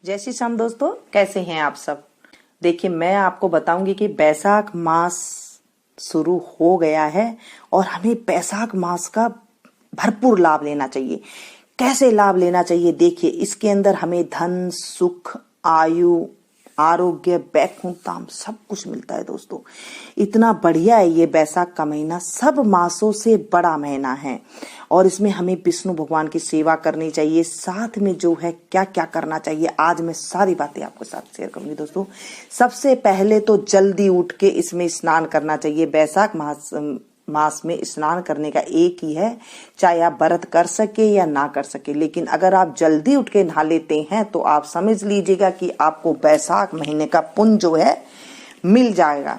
जय श्री श्याम दोस्तों, कैसे हैं आप सब। देखिए, मैं आपको बताऊंगी कि बैसाख मास शुरू हो गया है और हमें बैसाख मास का भरपूर लाभ लेना चाहिए। कैसे लाभ लेना चाहिए? देखिए, इसके अंदर हमें धन, सुख, आयु, आरोग्य, वैकुंठधाम सब कुछ मिलता है दोस्तों। इतना बढ़िया है ये बैसाख का महीना, सब मासों से बड़ा महीना है और इसमें हमें विष्णु भगवान की सेवा करनी चाहिए। साथ में जो है क्या क्या करना चाहिए, आज मैं सारी बातें आपके साथ शेयर करूंगी दोस्तों। सबसे पहले तो जल्दी उठ के इसमें स्नान करना चाहिए। बैसाख मास में स्नान करने का एक ही है, चाहे आप व्रत कर सके या ना कर सके, लेकिन अगर आप जल्दी उठ के नहा लेते हैं तो आप समझ लीजिएगा कि आपको बैसाख महीने का पुण्य जो है मिल जाएगा।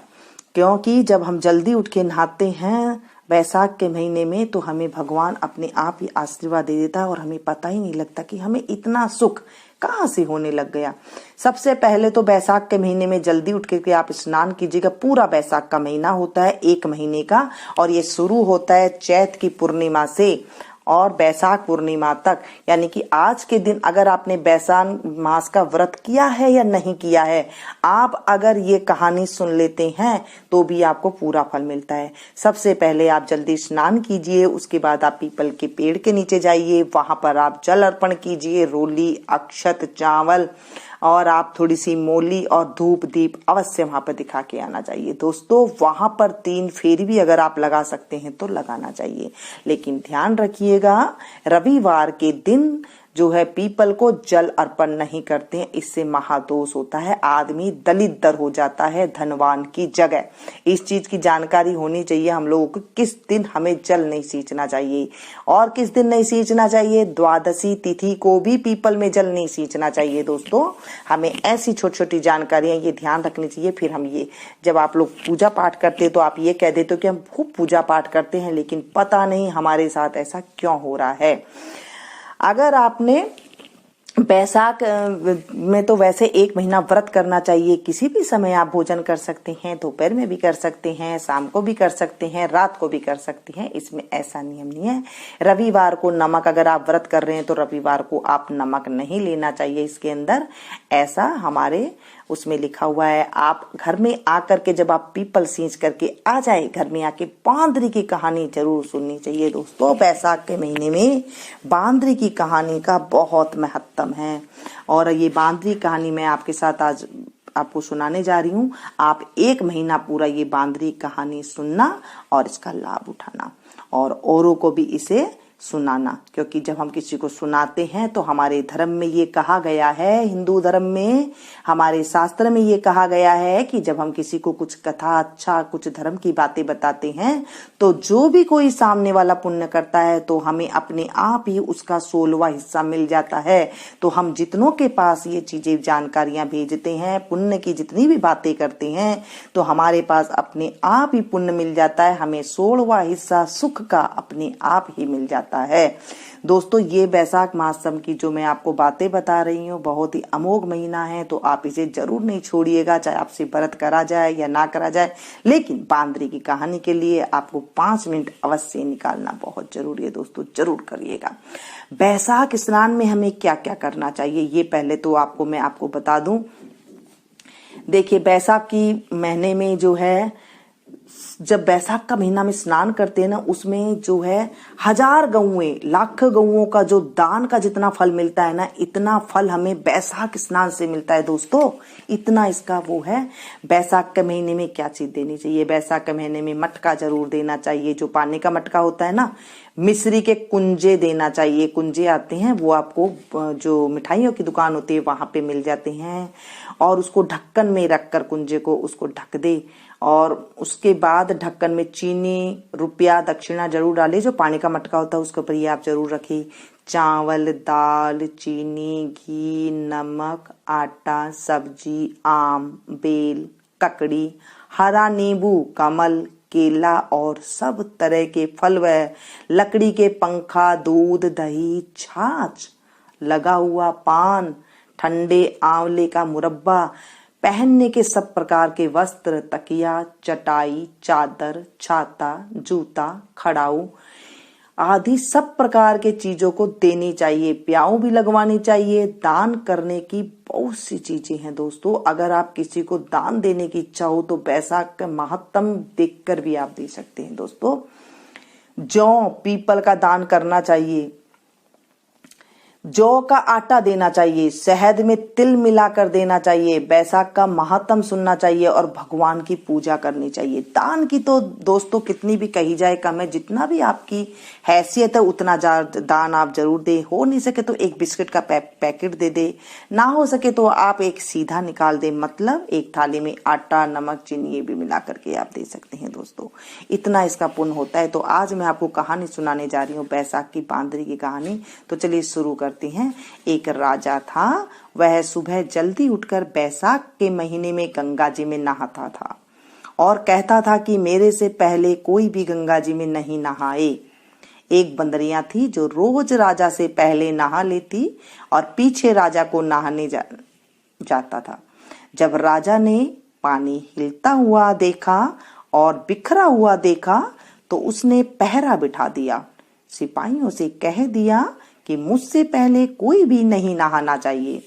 क्योंकि जब हम जल्दी उठ के नहाते हैं बैसाख के महीने में तो हमें भगवान अपने आप ही आशीर्वाद दे देता है और हमें पता ही नहीं लगता कि हमें इतना सुख कहाँ से होने लग गया। सबसे पहले तो बैसाख के महीने में जल्दी उठ के आप स्नान कीजिएगा। पूरा बैसाख का महीना होता है एक महीने का और ये शुरू होता है चैत की पूर्णिमा से और बैसाख पूर्णिमा तक, यानी कि आज के दिन अगर आपने बैसाख मास का व्रत किया है या नहीं किया है, आप अगर ये कहानी सुन लेते हैं तो भी आपको पूरा फल मिलता है। सबसे पहले आप जल्दी स्नान कीजिए, उसके बाद आप पीपल के पेड़ के नीचे जाइए, वहां पर आप जल अर्पण कीजिए, रोली, अक्षत, चावल और आप थोड़ी सी मोली और धूप दीप अवश्य वहां पर दिखा के आना चाहिए दोस्तों। वहां पर 3 फेरी भी अगर आप लगा सकते हैं तो लगाना चाहिए, लेकिन ध्यान रखिएगा रविवार के दिन जो है पीपल को जल अर्पण नहीं करते हैं, इससे महादोष होता है, आदमी दलिद्र हो जाता है धनवान की जगह। इस चीज की जानकारी होनी चाहिए हम लोगों को, किस दिन हमें जल नहीं सींचना चाहिए और किस दिन नहीं सींचना चाहिए। द्वादशी तिथि को भी पीपल में जल नहीं सींचना चाहिए दोस्तों। हमें ऐसी छोटी छोटी जानकारियां ये ध्यान रखनी चाहिए। फिर हम ये जब आप लोग पूजा पाठ करते तो आप ये कह देते हो कि हम खूब पूजा पाठ करते हैं, लेकिन पता नहीं हमारे साथ ऐसा क्यों हो रहा है। अगर आपने बैसाख में तो वैसे 1 महीना व्रत करना चाहिए। किसी भी समय आप भोजन कर सकते हैं, दोपहर में भी कर सकते हैं, शाम को भी कर सकते हैं, रात को भी कर सकते हैं, इसमें ऐसा नियम नहीं है। रविवार को नमक, अगर आप व्रत कर रहे हैं तो रविवार को आप नमक नहीं लेना चाहिए इसके अंदर, ऐसा हमारे उसमें लिखा हुआ है। आप घर में आकर के जब आप पीपल सींच करके आ जाए, घर में आके बांदरी की कहानी जरूर सुननी चाहिए दोस्तों। बैसाख के महीने में बांदरी की कहानी का बहुत महत्व है और ये बांदरी कहानी मैं आपके साथ आज आपको सुनाने जा रही हूँ। आप 1 महीना पूरा ये बांदरी कहानी सुनना और इसका लाभ उठाना और औरों को भी इसे सुनाना, क्योंकि जब हम किसी को सुनाते हैं तो हमारे धर्म में ये कहा गया है, हिंदू धर्म में हमारे शास्त्र में ये कहा गया है कि जब हम किसी को कुछ कथा, अच्छा कुछ धर्म की बातें बताते हैं तो जो भी कोई सामने वाला पुण्य करता है तो हमें अपने आप ही उसका 16वां हिस्सा मिल जाता है। तो हम जितनों के पास ये चीजें जानकारियां भेजते हैं, पुण्य की जितनी भी बातें करते हैं, तो हमारे पास अपने आप ही पुण्य मिल जाता है, हमें 16वां हिस्सा सुख का अपने आप ही मिल जाता है दोस्तों। ये बैसाख मासम की जो मैं आपको बातें बता रही हूँ बहुत ही अमोघ महीना है, तो आप इसे जरूर नहीं छोड़िएगा, चाहे आपसे व्रत करा जाए या ना करा जाए। लेकिन बांदरी की कहानी के लिए आपको 5 मिनट अवश्य निकालना बहुत जरूरी है दोस्तों, जरूर करिएगा। बैसाख स्नान में हमें क्या क्या करना चाहिए ये पहले तो मैं आपको बता दूं। देखिए, बैसाख की महीने में जो है, जब बैसाख का महीना में स्नान करते हैं ना, उसमें जो है 1000 गौएं, लाख गौओं का जो दान का जितना फल मिलता है ना, इतना फल हमें बैसाख स्नान से मिलता है दोस्तों। इतना इसका वो है। बैसाख के महीने में क्या चीज देनी चाहिए? बैसाख के महीने में मटका जरूर देना चाहिए, जो पानी का मटका होता है ना। मिश्री के कुंजे देना चाहिए, कुंजे आते हैं वो आपको जो मिठाइयों की दुकान होती है वहां पे मिल जाते हैं, और उसको ढक्कन में रखकर कुंजे को उसको ढक दे और उसके बाद ढक्कन में चीनी, रुपया, दक्षिणा जरूर डाले। जो पानी का मटका होता है उसके ऊपर ये आप जरूर रखिए। चावल, दाल, चीनी, घी, नमक, आटा, सब्जी, आम, बेल, ककड़ी, हरा नींबू, कमल, केला और सब तरह के फल व लकड़ी के पंखा, दूध, दही, छाछ, लगा हुआ पान, ठंडे आंवले का मुरब्बा, पहनने के सब प्रकार के वस्त्र, तकिया, चटाई, चादर, छाता, जूता, खड़ाऊ आदि सब प्रकार के चीजों को देनी चाहिए। प्याऊ भी लगवानी चाहिए। दान करने की बहुत सी चीजें हैं दोस्तों। अगर आप किसी को दान देने की इच्छा हो तो बैसाख का महात्म देखकर भी आप दे सकते हैं दोस्तों। जौ पीपल का दान करना चाहिए, जौ का आटा देना चाहिए, शहद में तिल मिलाकर देना चाहिए, बैसाख का महात्म सुनना चाहिए और भगवान की पूजा करनी चाहिए। दान की तो दोस्तों कितनी भी कही जाए कम है। जितना भी आपकी हैसियत है उतना दान आप जरूर दे। हो नहीं सके तो एक बिस्किट का पैकेट दे दे, ना हो सके तो आप एक सीधा निकाल दे, मतलब एक थाली में आटा नमक चीनी ये भी मिला करके आप दे सकते हैं दोस्तों। इतना इसका पुण्य होता है। तो आज मैं आपको कहानी सुनाने जा रही हूँ, बैसाख की बांदरी की कहानी। तो चलिए शुरू करते हैं। एक राजा था, वह सुबह जल्दी उठकर बैसाख के महीने में गंगा जी में नहाता था और कहता था कि मेरे से पहले कोई भी गंगा जी में नहीं नहाए। एक बंदरिया थी जो रोज राजा से पहले नहा लेती और पीछे राजा को नहाने जाता था। जब राजा ने पानी हिलता हुआ देखा और बिखरा हुआ देखा तो उसने पहरा बिठा दिया। सिपाहियों से कह दिया कि मुझसे पहले कोई भी नहीं नहाना चाहिए।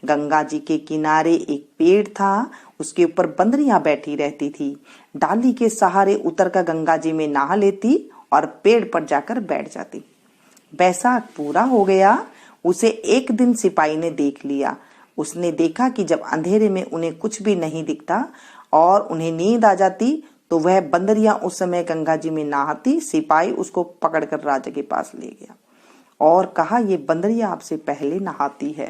गंगा जी के किनारे एक पेड़ था, उसके ऊपर बंदरियां बैठी रहती थी। डाली के सहारे उतरकर गंगा जी में नहा लेती और पेड़ पर जाकर बैठ जाती। बैसाख पूरा हो गया, उसे एक दिन सिपाही ने देख लिया। उसने देखा कि जब अंधेरे में उन्हें कुछ भी नहीं दिखता और उन्हें नींद आ जाती तो वह बंदरियां उस समय गंगा जी में नहाती। सिपाही उसको पकड़कर राजा के पास ले गया और कहा, ये बंदरिया आपसे पहले नहाती है।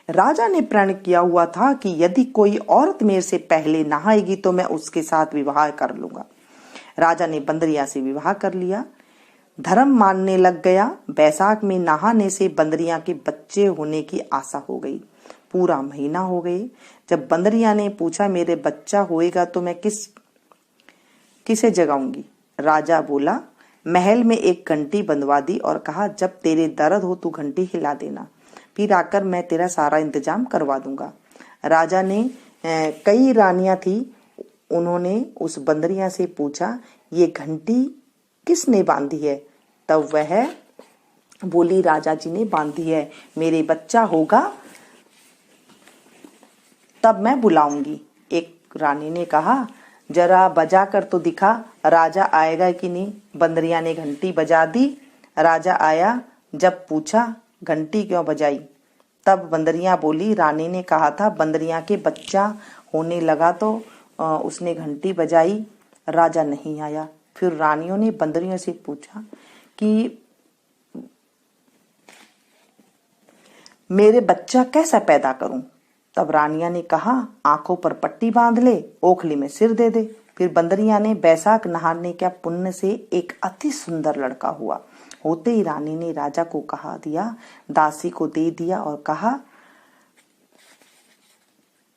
राजा ने प्रण किया हुआ था कि यदि कोई औरत मेरे से पहले नहाएगी तो मैं उसके साथ विवाह कर लूंगा। राजा ने बंदरिया से विवाह कर लिया, धर्म मानने लग गया। बैसाख में नहाने से बंदरिया के बच्चे होने की आशा हो गई। पूरा महीना हो गए। जब बंदरिया ने पूछा, मेरे बच्चा होएगा तो मैं किसे जगाऊंगी? राजा बोला, महल में एक घंटी बंधवा दी और कहा, जब तेरे दर्द हो तू घंटी हिला देना, फिर आकर मैं तेरा सारा इंतजाम करवा दूंगा। राजा ने कई रानियां थी, उन्होंने उस बंदरिया से पूछा, ये घंटी किसने बांधी है? तब वह बोली, राजा जी ने बांधी है, मेरे बच्चा होगा तब मैं बुलाऊंगी। एक रानी ने कहा, जरा बजा कर तो दिखा, राजा आएगा कि नहीं। बंदरिया ने घंटी बजा दी। राजा आया। जब पूछा, घंटी क्यों बजाई? तब बंदरिया बोली, रानी ने कहा था बंदरिया के बच्चा होने लगा तो उसने घंटी बजाई। राजा नहीं आया। फिर रानियों ने बंदरियों से पूछा कि मेरे बच्चा कैसा पैदा करूं? तब रानिया ने कहा, आंखों पर पट्टी बांध ले, ओखली में सिर दे दे। फिर बंदरिया ने बैसाख नहाने के पुण्य से एक अति सुंदर लड़का हुआ। होते ही रानी ने राजा को कहा दिया, दासी को दे दिया और कहा,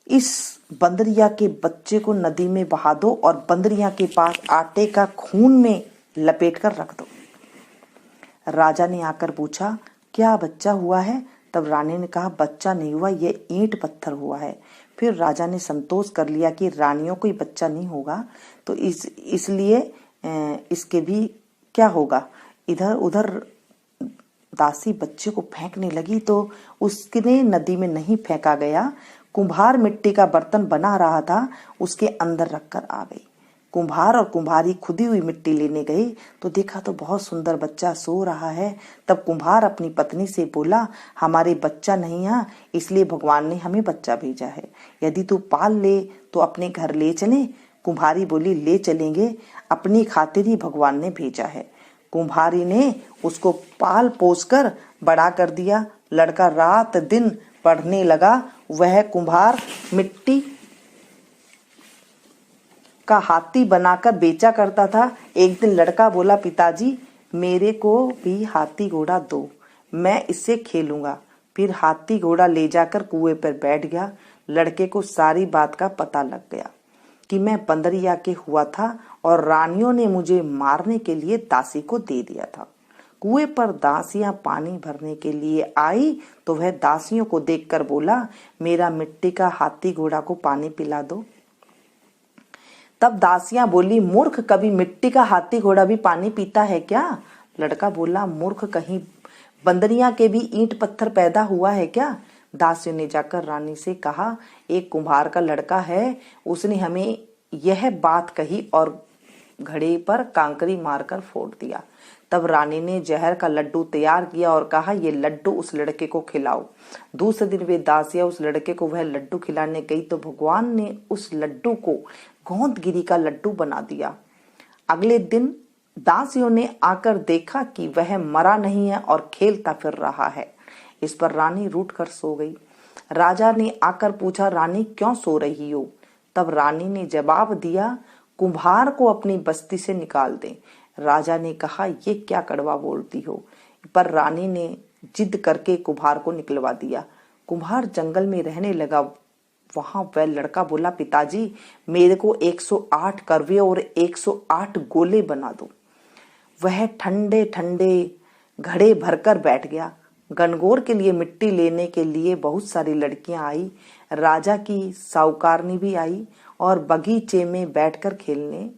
इस बंदरिया के बच्चे को नदी में बहा दो और बंदरिया के पास आटे का खून में लपेट कर रख दो। राजा ने आकर पूछा, क्या बच्चा हुआ है? तब रानी ने कहा, बच्चा नहीं हुआ, ये ईंट पत्थर हुआ है। फिर राजा ने संतोष कर लिया कि रानियों को बच्चा नहीं होगा तो इसलिए इसके भी क्या होगा। इधर उधर दासी बच्चे को फेंकने लगी तो उसने नदी में नहीं फेंका गया। कुम्हार मिट्टी का बर्तन बना रहा था, उसके अंदर रखकर आ गई। कुम्हार और कुम्हारी खुदी हुई मिट्टी लेने गई तो देखा तो बहुत सुंदर बच्चा सो रहा है। तब कुम्हार अपनी पत्नी से बोला, हमारे बच्चा नहीं है, इसलिए भगवान ने हमें बच्चा भेजा है, यदि तू पाल ले तो अपने घर ले चले। कुम्हारी बोली, ले चलेंगे, अपनी खातिर ही भगवान ने भेजा है। कुम्हारी ने उसको पाल पोस कर बड़ा कर दिया। लड़का रात दिन पढ़ने लगा। वह कुम्हार मिट्टी का हाथी बनाकर बेचा करता था। एक दिन लड़का बोला, पिताजी मेरे को भी हाथी घोड़ा दो, मैं इससे खेलूंगा। फिर हाथी घोड़ा ले जाकर कुएं पर बैठ गया। लड़के को सारी बात का पता लग गया कि मैं बंदरिया के हुआ था और रानियों ने मुझे मारने के लिए दासी को दे दिया था। कुएं पर दासियां पानी भरने के लिए आई तो वह दासियों को देखकर बोला, मेरा मिट्टी का हाथी घोड़ा को पानी पिला दो। तब दासियां बोली, मूर्ख, कभी मिट्टी का हाथी घोड़ा भी पानी पीता है क्या? लड़का बोला, मूर्ख, कहीं बंदरिया के भी ईंट पत्थर पैदा हुआ है क्या? दासियों ने जाकर रानी से कहा, एक कुम्हार का लड़का है, उसने हमें यह बात कही और घड़े पर कांकरी मारकर फोड़ दिया। तब रानी ने जहर का लड्डू तैयार किया और कहा, ये लड्डू उस लड़के को खिलाओ। दूसरे दिन वे दासियां उस लड़के को वह लड्डू खिलाने गई तो भगवान ने उस लड्डू को गोंदगिरी का लड्डू बना दिया। अगले दिन दासियों ने आकर देखा कि वह मरा नहीं है और खेलता फिर रहा है। इस पर रानी रूठ कर सो गई। राजा ने आकर पूछा, रानी क्यों सो रही हो? तब रानी ने जवाब दिया, कुम्हार को अपनी बस्ती से निकाल दे। राजा ने कहा, ये क्या कड़वा बोलती हो? पर रानी ने जिद करके कुम्हार को निकलवा दिया। कुम्हार जंगल में रहने लगा। वहां वह लड़का बोला, पिताजी मेरे को 108 करवे और 108 गोले बना दो। वह ठंडे ठंडे घड़े भरकर बैठ गया। गणगौर के लिए मिट्टी लेने के लिए बहुत सारी लड़कियां आई। राजा की साहूकारनी भी आई और बगीचे में बैठकर खेलने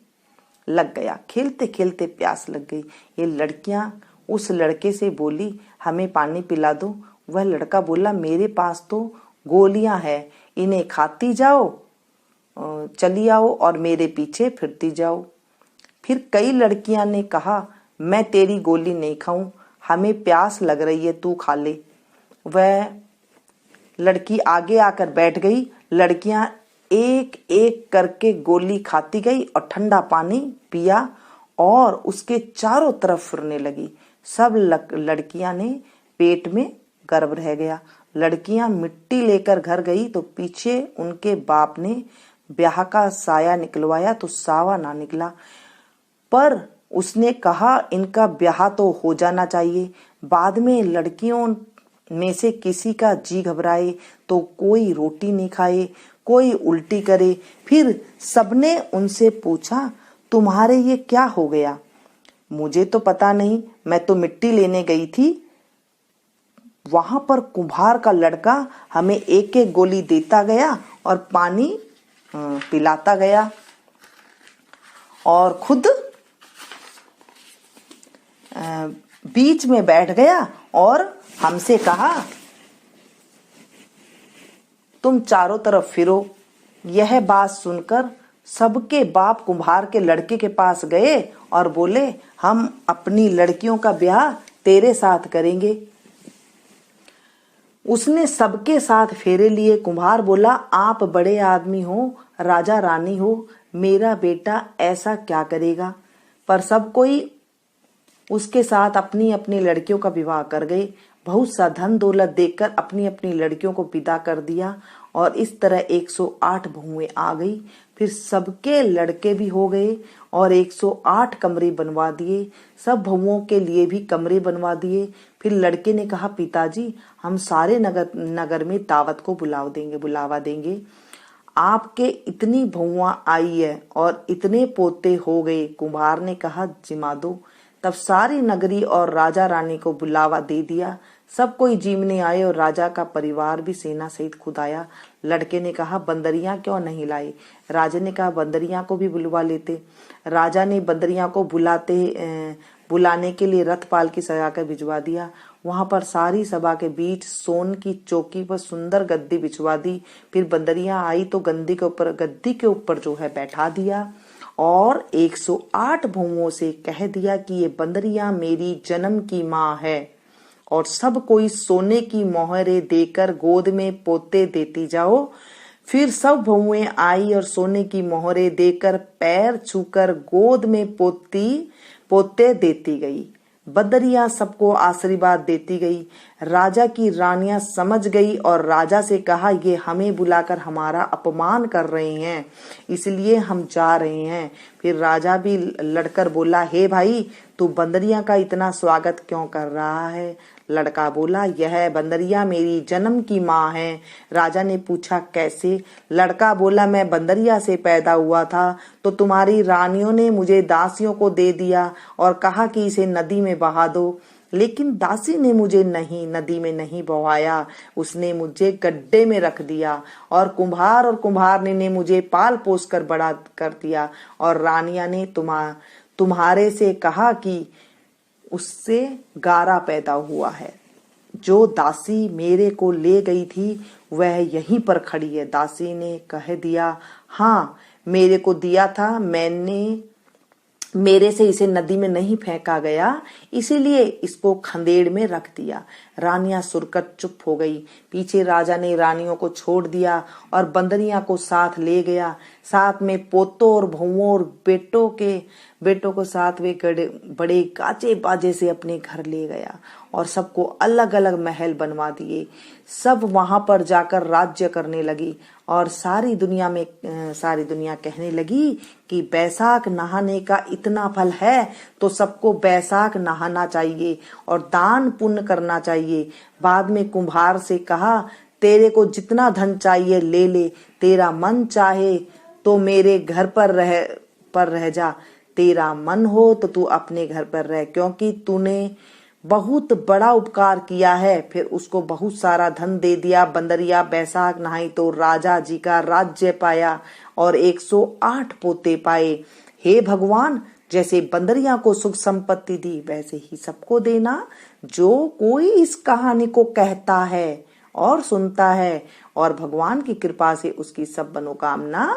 लग गया। खेलते खेलते प्यास लग गई। ये लड़कियां उस लड़के से बोली, हमें पानी पिला दो। वह लड़का बोला, मेरे पास तो गोलियां हैं, इन्हें खाती जाओ, चली आओ और मेरे पीछे फिरती जाओ। फिर कई लड़कियां ने कहा, मैं तेरी गोली नहीं खाऊं, हमें प्यास लग रही है, तू खा ले। वह लड़की आगे आकर बैठ गई। लड़कियां एक एक करके गोली खाती गई और ठंडा पानी पिया और उसके चारों तरफ फिरने लगी। सब लड़कियां ने पेट में गर्भ रह गया। लड़कियां मिट्टी लेकर घर गई तो पीछे उनके बाप ने ब्याह का साया निकलवाया तो सावा ना निकला। पर उसने कहा, इनका ब्याह तो हो जाना चाहिए। बाद में लड़कियों में से किसी का जी घबराए तो कोई रोटी नहीं खाए, कोई उल्टी करे। फिर सबने उनसे पूछा, तुम्हारे ये क्या हो गया? मुझे तो पता नहीं, मैं तो मिट्टी लेने गई थी। वहां पर कुम्हार का लड़का हमें एक एक गोली देता गया और पानी पिलाता गया और खुद बीच में बैठ गया और हमसे कहा, तुम चारों तरफ फिरो। यह बात सुनकर सबके बाप कुम्हार के लड़के के पास गए और बोले, हम अपनी लड़कियों का ब्याह तेरे साथ करेंगे। उसने सबके साथ फेरे लिए। कुम्हार बोला, आप बड़े आदमी हो, राजा रानी हो, मेरा बेटा ऐसा क्या करेगा? पर सब कोई उसके साथ अपनी अपनी लड़कियों का विवाह कर गए। बहुत सा धन दौलत देकर अपनी अपनी लड़कियों को विदा कर दिया और इस तरह 108 बहुएं आ गई। फिर सबके लड़के भी हो गए और 108 कमरे बनवा दिए। सब बहुओं के लिए भी कमरे बनवा दिए। फिर लड़के ने कहा, पिताजी हम सारे नगर में दावत को बुलावा देंगे। आपके इतनी बहुआं आई है और इतने पोते हो गए। कुम्हार ने कहा, जिमा दो। तब सारी नगरी और राजा रानी को बुलावा दे दिया। सब कोई जीवने आए और राजा का परिवार भी सेना सहित खुद आया। लड़के ने कहा, बंदरियां क्यों नहीं लाई? राजा ने कहा, बंदरियां को भी बुलवा लेते। राजा ने बंदरियां को बुलाने के लिए रथ पाल की सजाकर भिजवा दिया। वहां पर सारी सभा के बीच सोन की चौकी पर सुंदर गद्दी बिछवा दी। फिर बंदरियां आई तो गद्दी के ऊपर जो है बैठा दिया और 108 बहुओं से कह दिया कि ये बंदरियां मेरी जन्म की माँ है और सब कोई सोने की मोहरें देकर गोद में पोते देती जाओ। फिर सब बहुएं आई और सोने की मोहरें देकर पैर छूकर गोद में पोते देती गई। बंदरियां सबको आशीर्वाद देती गई। राजा की रानियां समझ गई और राजा से कहा, ये हमें बुलाकर हमारा अपमान कर रहे हैं, इसलिए हम जा रहे हैं। फिर राजा भी लड़कर बोला, हे भाई तू बंदरियां का इतना स्वागत क्यों कर रहा है? लड़का बोला, यह बंदरियां मेरी जन्म की माँ है। राजा ने पूछा, कैसे? लड़का बोला, मैं बंदरिया से पैदा हुआ था तो तुम्हारी रानियों ने मुझे दासियों को दे दिया और कहा कि इसे नदी में बहा दो, लेकिन दासी ने मुझे नदी में नहीं बहाया, उसने मुझे गड्ढे में रख दिया और कुम्हारनी ने मुझे पाल पोस कर बड़ा कर दिया और रानिया ने तुम्हारे से कहा कि उससे गारा पैदा हुआ है। जो दासी मेरे को ले गई थी वह यहीं पर खड़ी है। दासी ने कह दिया, हाँ मेरे को दिया था, मेरे से इसे नदी में नहीं फेंका गया, इसीलिए इसको खंदेड़ में रख दिया। रानियां सुरकत चुप हो गई। पीछे राजा ने रानियों को छोड़ दिया और बंदरिया को साथ ले गया। साथ में पोतों और बहुओं और बेटों को साथ वे बड़े गाजे बाजे से अपने घर ले गया और सबको अलग अलग महल बनवा दिए। सब वहां पर जाकर राज्य करने लगी और सारी दुनिया कहने लगी कि बैसाख नहाने का इतना फल है तो सबको बैसाख नहाना चाहिए और दान पुण्य करना चाहिए। बाद में कुम्हार से कहा, तेरे को जितना धन चाहिए ले ले, तेरा मन चाहे तो मेरे घर पर रह जा, तेरा मन हो तो तू अपने घर पर रह, क्योंकि तूने बहुत बड़ा उपकार किया है। फिर उसको बहुत सारा धन दे दिया। बंदरिया बैसाख नहाई तो राजा जी का राज्य पाया और 108 पोते पाए। हे भगवान, जैसे बंदरिया को सुख संपत्ति दी वैसे ही सबको देना। जो कोई इस कहानी को कहता है और सुनता है और भगवान की कृपा से उसकी सब मनोकामना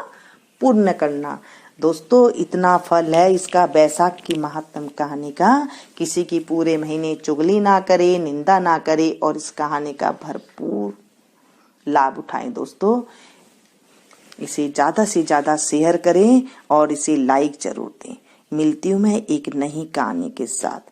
पूर्ण करना। दोस्तों, इतना फल है इसका बैसाख की महात्म कहानी का। किसी की पूरे महीने चुगली ना करे, निंदा ना करे और इस कहानी का भरपूर लाभ उठाएं। दोस्तों, इसे ज्यादा से ज्यादा शेयर करें और इसे लाइक जरूर दें। मिलती हूँ मैं एक नई कहानी के साथ।